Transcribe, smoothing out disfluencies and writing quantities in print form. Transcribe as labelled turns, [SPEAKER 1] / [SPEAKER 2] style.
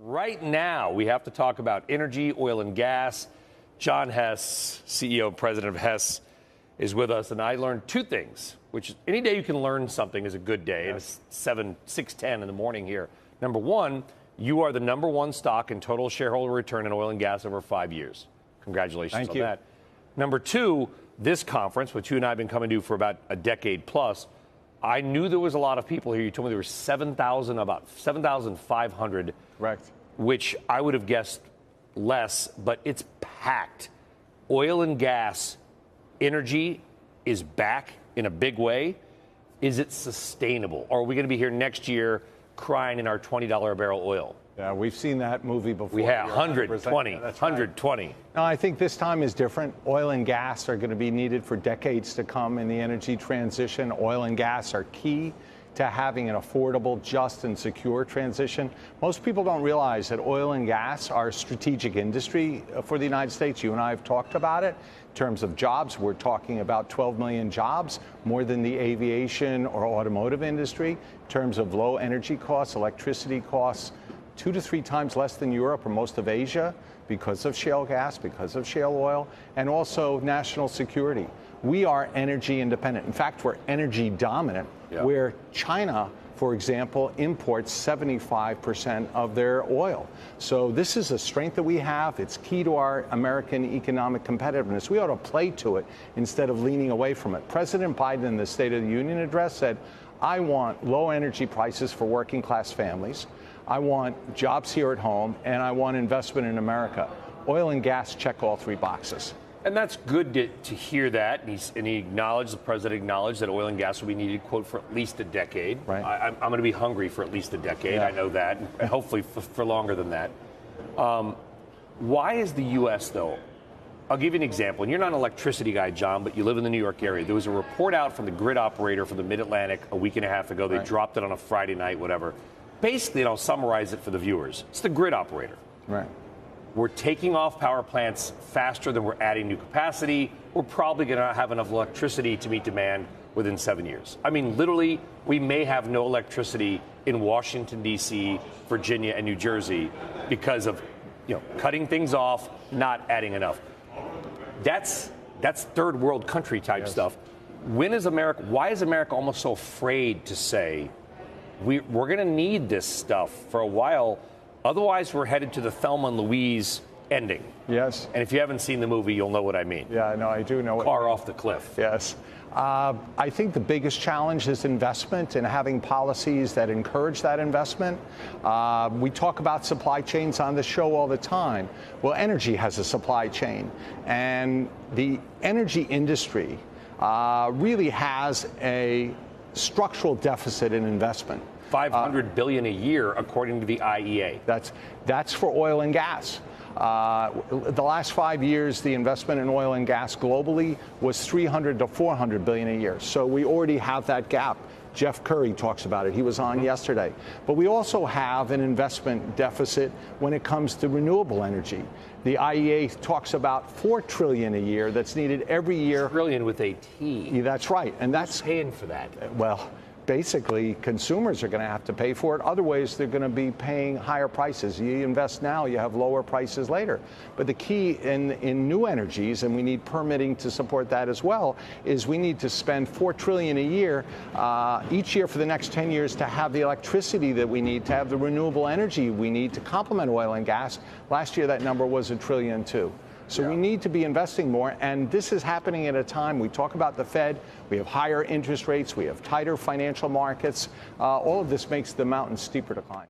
[SPEAKER 1] Right now, we have to talk about energy, oil, and gas. John Hess, CEO and president of Hess, is with us, and I learned two things, which any day you can learn something is a good day. Yes. It's 6:10 in the morning here. Number one, you are the number one stock in total shareholder return in oil and gas over 5 years. Congratulations on that. Number two, this conference, which you and I have been coming to for about a decade plus, I knew there was a lot of people here. You told me there were 7,000, about 7,500.
[SPEAKER 2] Correct.
[SPEAKER 1] Which I would have guessed less, but it's packed. Oil and gas, energy is back in a big way. Is it sustainable? Or are we going to be here next year crying in our $20 a barrel oil?
[SPEAKER 2] Yeah, we've seen that movie before.
[SPEAKER 1] We have 120,
[SPEAKER 2] yeah,
[SPEAKER 1] 120.
[SPEAKER 2] Right. No, I think this time is different. Oil and gas are going to be needed for decades to come in the energy transition. Oil and gas are key to having an affordable, just, and secure transition. Most people don't realize that oil and gas are a strategic industry for the United States. You and I have talked about it. In terms of jobs, we're talking about 12 million jobs, more than the aviation or automotive industry. In terms of low energy costs, electricity costs, 2 to 3 times less than Europe or most of Asia because of shale gas, because of shale oil, and also national security. We are energy independent. In fact, we're energy dominant, where China, for example, imports 75% of their oil. So this is a strength that we have. It's key to our American economic competitiveness. We ought to play to it instead of leaning away from it. President Biden in the State of the Union address said, I want low energy prices for working class families. I want jobs here at home, and I want investment in America. Oil and gas check all 3 boxes.
[SPEAKER 1] And that's good to hear that. And he acknowledged, the president acknowledged that oil and gas will be needed, quote, for at least a decade.
[SPEAKER 2] Right.
[SPEAKER 1] I'm going to be hungry for at least a decade.
[SPEAKER 2] Yeah.
[SPEAKER 1] I know that, and hopefully for longer than that. Why is the U.S., though? I'll give you an example. And you're not an electricity guy, John, but you live in the New York area. There was a report out from the grid operator for the Mid-Atlantic a week and a half ago. They dropped it on a Friday night, whatever. Basically, and I'll summarize it for the viewers. It's the grid operator.
[SPEAKER 2] Right.
[SPEAKER 1] We're taking off power plants faster than we're adding new capacity. We're probably going to have enough electricity to meet demand within 7 years. I mean, literally, we may have no electricity in Washington, D.C., Virginia, and New Jersey because of, cutting things off, not adding enough. That's third world country type stuff. Why is America almost so afraid to say we're going to need this stuff for a while? Otherwise, we're headed to the Thelma and Louise ending.
[SPEAKER 2] Yes.
[SPEAKER 1] And if you haven't seen the movie, you'll know what I mean.
[SPEAKER 2] Yeah, no, I do know what
[SPEAKER 1] Car off the cliff.
[SPEAKER 2] Yes. I think the biggest challenge is investment and having policies that encourage that investment. We talk about supply chains on the show all the time. Well, energy has a supply chain. And the energy industry really has a structural deficit in investment.
[SPEAKER 1] $500 billion a year, according to the IEA.
[SPEAKER 2] That's for oil and gas. The last 5 years, the investment in oil and gas globally was 300 to 400 billion a year. So we already have that gap. Jeff Curry talks about it. He was on yesterday. But we also have an investment deficit when it comes to renewable energy. The IEA talks about $4 trillion a year that's needed every year.
[SPEAKER 1] Trillion with a T.
[SPEAKER 2] That's right. And that's
[SPEAKER 1] who's paying for that.
[SPEAKER 2] Well, basically, consumers are going to have to pay for it. Otherwise, they're going to be paying higher prices. You invest now, you have lower prices later. But the key in new energies, and we need permitting to support that as well, is we need to spend $4 trillion a year, each year for the next 10 years to have the electricity that we need, to have the renewable energy we need to complement oil and gas. Last year, that number was $1 trillion too. So we need to be investing more, and this is happening at a time. We talk about the Fed. We have higher interest rates. We have tighter financial markets. All of this makes the mountain steeper to climb.